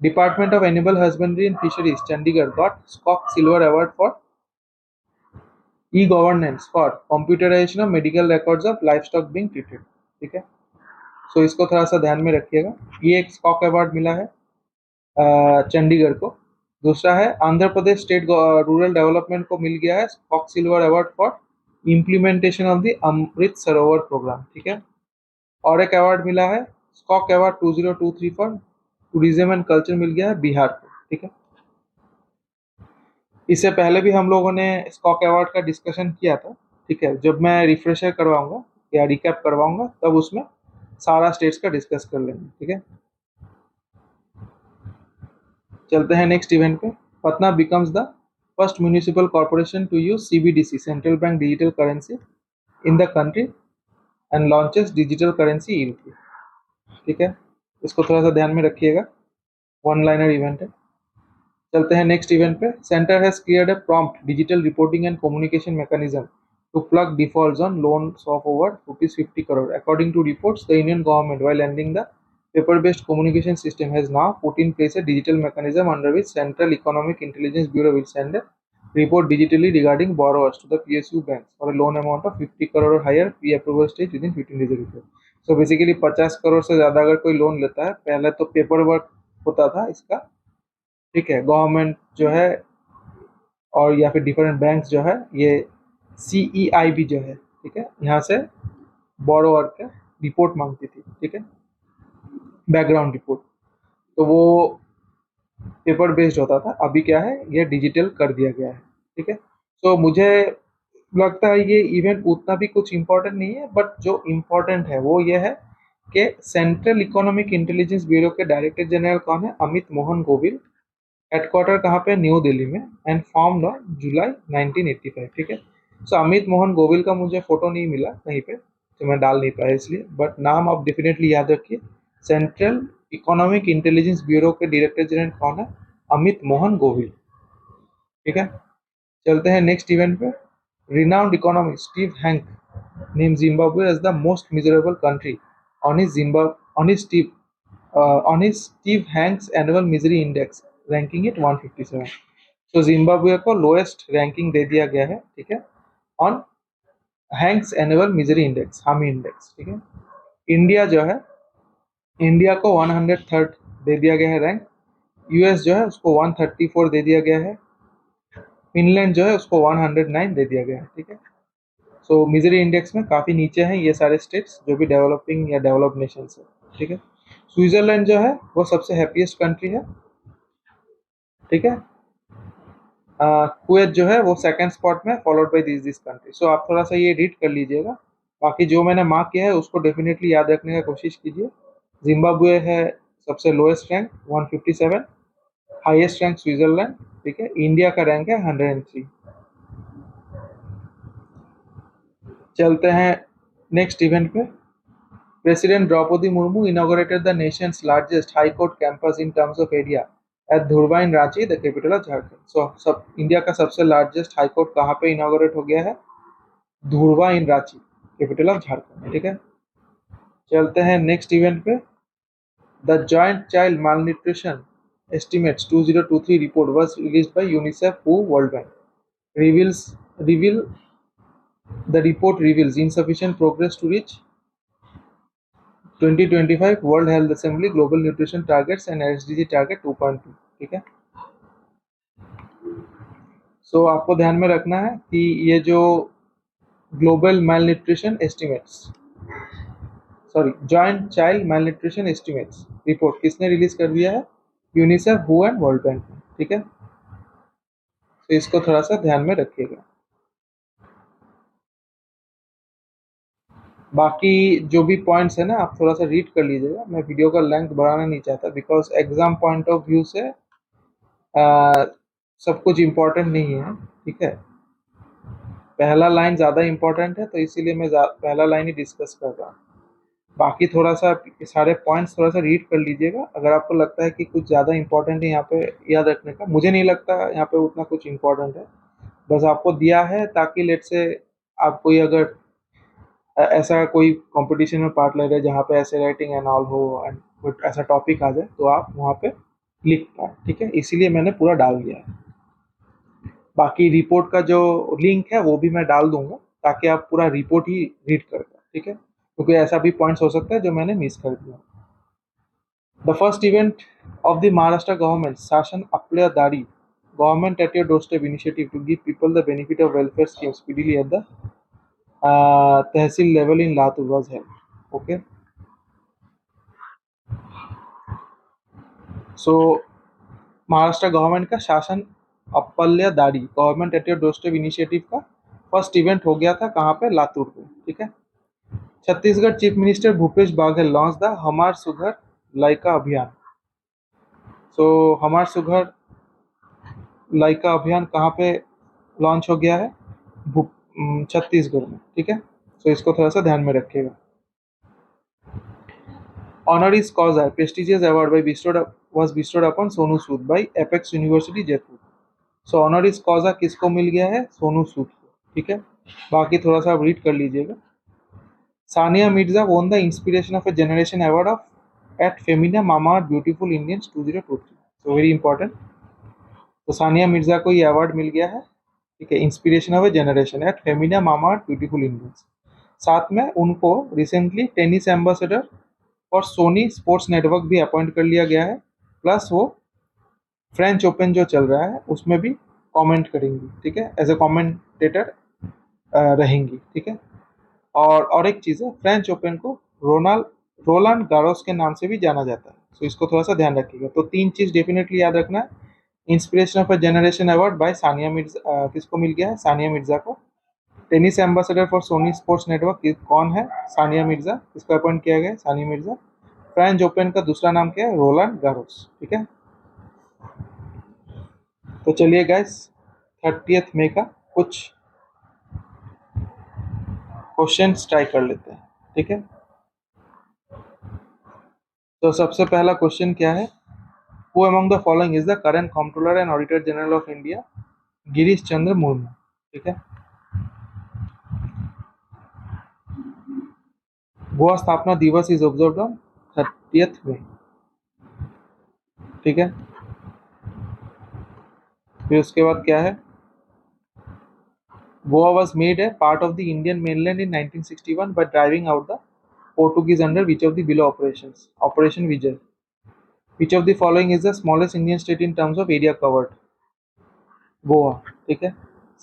Department of animal husbandry and fisheries Chandigarh got Skoch silver award for e governance for computerisation of medical records of livestock being treated, ठीक है। सो इसको थोड़ा सा ध्यान में रखिएगा। ये एक स्कॉक अवार्ड मिला है चंडीगढ़ को। दूसरा है Andhra Pradesh state rural development को मिल गया है Skoch silver award for implementation of the Amrit Sarovar programme, ठीक है। और एक अवार्ड मिला है Skoch award 2023 for tourism and culture मिल गया है बिहार को, ठीक है। इससे पहले भी हम लोगों ने स्कॉक अवार्ड का डिस्कशन किया था, ठीक है। जब मैं रिफ्रेशर करवाऊंगा या रिकैप करवाऊंगा तब उसमें सारा स्टेट्स का डिस्कस कर लेंगे, ठीक है। चलते हैं नेक्स्ट इवेंट पे। Patna becomes the first municipal corporation to use CBDC central bank digital currency in the country and launches digital currency UPI, ठीक है। इसको थोड़ा सा ध्यान में रखिएगा, वन लाइनर इवेंट है। चलते हैं नेक्स्ट इवेंट पे। Centre has cleared a prompt digital reporting and communication mechanism to plug defaults on loans of over rupees 50 crore. According to reports, the Indian government, while ending the paper-based communication system, has now put in place a digital mechanism under which Central Economic Intelligence Bureau will send a report digitally regarding borrowers to the PSU banks for a loan amount of 50 crore or higher pre-approval stage within 15 days of report. So basically 50 crore से ज़्यादा अगर कोई loan लेता है, पहले तो paper work होता था इसका, ठीक है। गवर्नमेंट जो है और या फिर डिफरेंट बैंक्स जो है ये CEIB जो है, ठीक है, यहाँ से बोरोवर का रिपोर्ट मांगती थी, ठीक है, बैकग्राउंड रिपोर्ट। तो वो पेपर बेस्ड होता था, अभी क्या है ये डिजिटल कर दिया गया है, ठीक है। तो मुझे लगता है ये इवेंट उतना भी कुछ इम्पोर्टेंट नहीं है, बट जो इम्पोर्टेंट है वो ये है कि सेंट्रल इकोनॉमिक इंटेलिजेंस ब्यूरो के डायरेक्टर जनरल कौन है? अमित मोहन गोविल। हेडक्वार्टर कहाँ पे? न्यू दिल्ली में। एंड फॉर्म्ड ऑन जुलाई 1985, ठीक है। सो अमित मोहन गोविल का मुझे फोटो नहीं मिला कहीं पे, तो मैं डाल नहीं पाया इसलिए, बट नाम आप डेफिनेटली याद रखिए। सेंट्रल इकोनॉमिक इंटेलिजेंस ब्यूरो के डायरेक्टर जनरल कौन है? अमित मोहन गोविल, ठीक है। चलते हैं नेक्स्ट इवेंट पे। Renowned economist Steve Hanke name Zimbabwe as the most miserable country on his Steve Hanke's annual misery index, ranking it 157। तो जिम्बाब्वे को लोएस्ट रैंकिंग दे दिया गया है, ठीक है, on Hanks annual misery index, हामी इंडेक्स, ठीक है। इंडिया जो है, इंडिया को 103rd दे दिया गया है रैंक। यूएस जो है उसको 134 दे दिया गया है। फिनलैंड जो है उसको 109 दे दिया गया है, ठीक है। सो मिजरी इंडेक्स में काफ़ी नीचे हैं ये सारे स्टेट्स जो भी डेवलपिंग या डेवलप्ड नेशंस है, ठीक है। स्विट्जरलैंड जो है वो सबसे हैप्पीएस्ट कंट्री है, ठीक है। कुवैत जो है वो सेकंड स्पॉट में, फॉलोड बाय दिस कंट्री। सो आप थोड़ा सा ये रीड कर लीजिएगा, बाकी जो मैंने मार्क किया है उसको डेफिनेटली याद रखने का कोशिश कीजिए। जिम्बाब्वे है सबसे lowest rank 157, highest rank Switzerland, ठीक है। इंडिया का रैंक है 103। चलते हैं नेक्स्ट इवेंट पे। President Draupadi Murmu inaugurated the nation's largest high court campus in terms of area at Dhurwa in Ranchi, the capital of Jharkhand. So सब इंडिया का सबसे लार्जेस्ट हाई कोर्ट कहाँ पे इनॉग्रेट हो गया है? Dhurwa in Ranchi, capital of Jharkhand, ठीक है। चलते हैं नेक्स्ट इवेंट पे। The joint child malnutrition estimates 2023 report was released by UNICEF WHO World Bank. Reveal the report reveals insufficient progress to reach 2025 World Health Assembly Global Nutrition Targets and SDG Target 2.2, ठीक है। सो आपको ध्यान में रखना है कि ये जो global malnutrition estimates, sorry joint child malnutrition estimates report किसने रिलीज कर दिया है? UNICEF WHO and world bank, ठीक है। तो इसको थोड़ा सा ध्यान में रखिएगा। बाकी जो भी पॉइंट्स है ना आप थोड़ा सा रीड कर लीजिएगा, मैं वीडियो का लेंथ बढ़ाना नहीं चाहता because exam point of view से सब कुछ इम्पोर्टेंट नहीं है, ठीक है। पहला लाइन ज़्यादा इम्पोर्टेंट है तो इसीलिए मैं पहला लाइन ही डिस्कस कर रहा हूँ। बाकी थोड़ा सा सारे पॉइंट्स थोड़ा सा रीड कर लीजिएगा। अगर आपको लगता है कि कुछ ज़्यादा इम्पोर्टेंट है यहाँ पे याद रखने का, मुझे नहीं लगता यहाँ पे उतना कुछ इम्पोर्टेंट है, बस आपको दिया है ताकि लेट से आप कोई अगर ऐसा कोई कंपटीशन में पार्ट ले रहे हैं जहाँ पे ऐसे राइटिंग एंड ऑल हो एंड कुछ ऐसा टॉपिक आ जाए तो आप वहाँ पे लिख पाए, ठीक है। इसीलिए मैंने पूरा डाल दिया है। बाकी रिपोर्ट का जो लिंक है वो भी मैं डाल दूंगा ताकि आप पूरा रिपोर्ट ही रीड कर पाए, ठीक है, क्योंकि ऐसा भी पॉइंट्स हो सकता है जो मैंने मिस कर दिया। The first event of the Maharashtra government Shasan Aplya Dari government at your doorstep initiative to give people the benefit of welfare scheme speedily at the tehsil level in Latur was held. Okay, so Maharashtra government का Shasan Aplyadari government at your doorstep initiative का first event हो गया था कहाँ पे, लातूर पे, ठीक है। Chhattisgarh chief minister Bhupesh Baghel launch the Hamar Sughar लाइका अभियान। सो हमार सुघर लाइका अभियान कहाँ पे लॉन्च हो गया है, छत्तीसगढ़ में, ठीक है। सो इसको थोड़ा सा ध्यान में रखिएगा। Honoris causa prestigious award by bestowed upon Sonu Sood by Apex University Jaipur. सो ऑनरिस कॉजा किसको मिल गया है, सोनू सूद को, ठीक है। बाकी थोड़ा सा आप रीड कर लीजिएगा। Sania Mirza won the inspiration of a generation award of at Femina Mama Beautiful Indians 2023। So very important. तो सानिया मिर्जा को ये अवार्ड मिल गया है, ठीक है, inspiration of a generation at Femina मामा ब्यूटीफुल इंडियंस। साथ में उनको रिसेंटली टेनिस एम्बेसडर और सोनी स्पोर्ट्स नेटवर्क भी अपॉइंट कर लिया गया है, प्लस वो फ्रेंच ओपन जो चल रहा है उसमें भी कमेंट करेंगी, ठीक है, एज ए कमेंटेटर रहेंगी, ठीक है। और एक चीज़ है, फ्रेंच ओपन को रोलांड गारोस के नाम से भी जाना जाता है, तो इसको थोड़ा सा ध्यान रखिएगा। तो तीन चीज़ डेफिनेटली याद रखना है। Inspiration of a generation award bye Sania Mirza, किसको मिल गया है, सानिया मिर्जा को। Tennis ambassador for Soni Sports network कौन है, सानिया मिर्जा, किसको अपॉइंट किया गया है, सानिया मिर्जा। फ्रेंच ओपन का दूसरा नाम क्या है, रोलांड गारोस, ठीक है। तो चलिए गाइस 30 मई का कुछ क्वेश्चन ट्राई कर लेते हैं, ठीक है। तो सबसे पहला क्वेश्चन क्या है, who among the following is the current controller and auditor general of India, Girish Chandra Murmu, ठीक है। गोवा स्थापना दिवस इज ऑब्जर्व्ड ऑन 30 मई, ठीक है। फिर उसके बाद क्या है, Goa was made a part of the Indian mainland in 1961 by driving out the Portuguese under which of the below operations? Operation Vijay. Which of the following is the smallest Indian state in terms of area covered? Goa, ठीक है।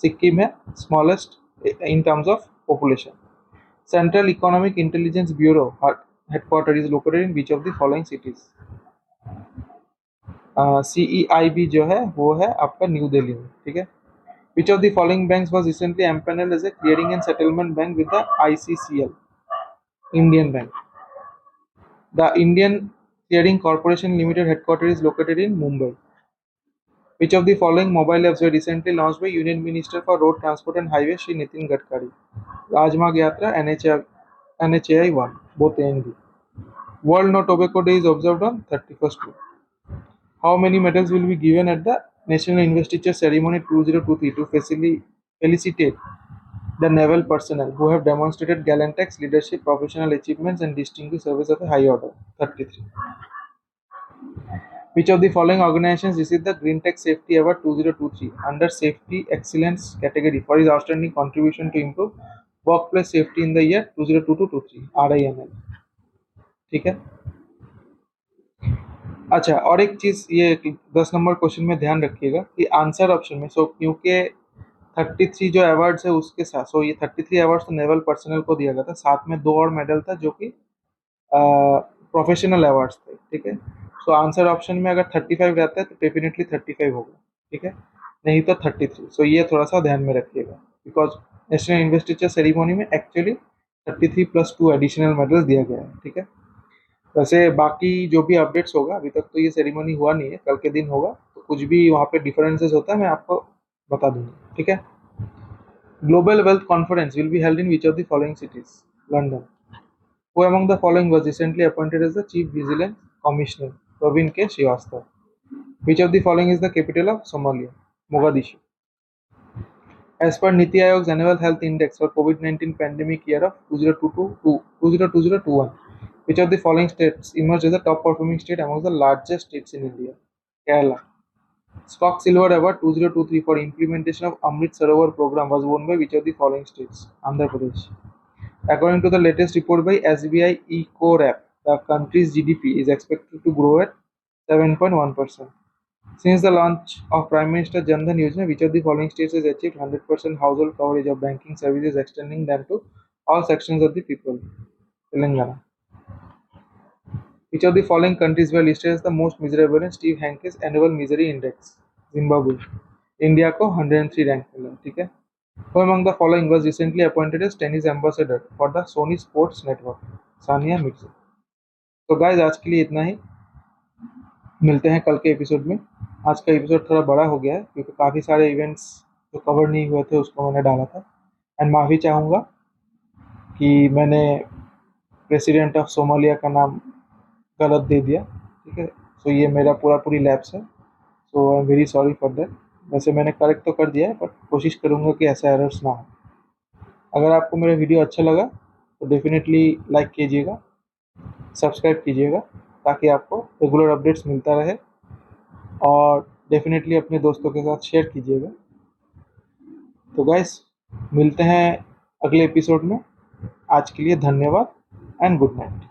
सिक्किम है smallest in terms of population. Central economic intelligence bureau headquarter is located in which of the following cities? CEIB जो है वो है आपका new Delhi में, ठीक है। Which of the following banks was recently empaneled as a clearing and settlement bank with the ICCL? Indian Bank. The Indian Clearing Corporation Limited headquarters is located in Mumbai. Which of the following mobile apps were recently launched by Union Minister for Road Transport and Highways Shri Nitin Gadkari? Rajmarg Yatra, NHAI 1, both A and B. World No Tobacco Day is observed on 31st June. How many medals will be given at the National Investiture Ceremony 2023 to felicitate the naval personnel who have demonstrated gallant acts, leadership, professional achievements, and distinguished service of a high order? 33. Which of the following organizations received the Green Tech Safety Award 2023 under Safety Excellence category for his outstanding contribution to improve workplace safety in the year 2022-23? RINL, ठीक है। अच्छा, और एक चीज ये 10 number question में ध्यान रखिएगा कि आंसर ऑप्शन में, सो क्योंकि 33 जो अवार्ड्स है उसके साथ, सो ये 33 अवार्ड्स तो नेवल पर्सनल को दिया गया था, साथ में 2 और मेडल था जो कि प्रोफेशनल अवार्ड्स थे, ठीक है। सो आंसर ऑप्शन में अगर 35 रहता है तो डेफिनेटली 35 होगा, ठीक है, नहीं तो 33। सो ये थोड़ा सा ध्यान में रखिएगा बिकॉज नेशनल इन्वेस्टिचर सेरेमनी में एक्चुअली 33 + 2 एडिशनल मेडल्स दिया गया है, ठीक है। वैसे बाकी जो भी अपडेट्स होगा, अभी तक तो ये सेरेमनी हुआ नहीं है, कल के दिन होगा, तो कुछ भी वहाँ पे डिफरेंसेस होता है मैं आपको बता दूंगा, ठीक है। Global wealth conference will be held in which of the following cities? London. Who among the following was recently appointed as the Chief Vigilance Commissioner? Praveen K. Srivastava. Which of the following is the capital of Somalia? Mogadishu. As per Niti Aayog's annual health index for COVID-19 pandemic year of 2021, which of the following states emerged as the top performing state among the largest states in India? Kerala. Stock Silver Award 2023 for implementation of Amrit Sarovar program was won by which of the following states? Andhra Pradesh. According to the latest report by SBI eCorep, the country's GDP is expected to grow at 7.1%. Since the launch of Prime Minister Jan Dhan Yojana, which of the following states has achieved 100% household coverage of banking services, extending them to all sections of the people? Telangana. Which of the following countries were listed as the most miserable in Steve Hankes annual misery index? Zimbabwe. India को 103 rank मिला, ठीक है. Who among the following was recently appointed as tennis ambassador for the Sony Sports Network? Sania Mirza. तो guys आज के लिए इतना ही. मिलते हैं कल के एपिसोड में. आज का एपिसोड थोड़ा बड़ा हो गया है क्योंकि काफ़ी सारे इवेंट्स जो कवर नहीं हुए थे उसको मैंने डाला था. एंड माफ़ी चाहूँगा कि मैंने प्रेसिडेंट ऑफ सोमालिया का नाम गलत दे दिया, ठीक है. सो ये मेरा पूरी लैप्स है. So I am very sorry for that. वैसे मैंने करेक्ट तो कर दिया है बट कोशिश करूँगा कि ऐसा एरर्स ना हो. अगर आपको मेरा वीडियो अच्छा लगा तो डेफिनेटली लाइक कीजिएगा, सब्सक्राइब कीजिएगा ताकि आपको रेगुलर अपडेट्स मिलता रहे, और डेफिनेटली अपने दोस्तों के साथ शेयर कीजिएगा. तो गाइस मिलते हैं अगले एपिसोड में. आज के लिए धन्यवाद एंड गुड नाइट.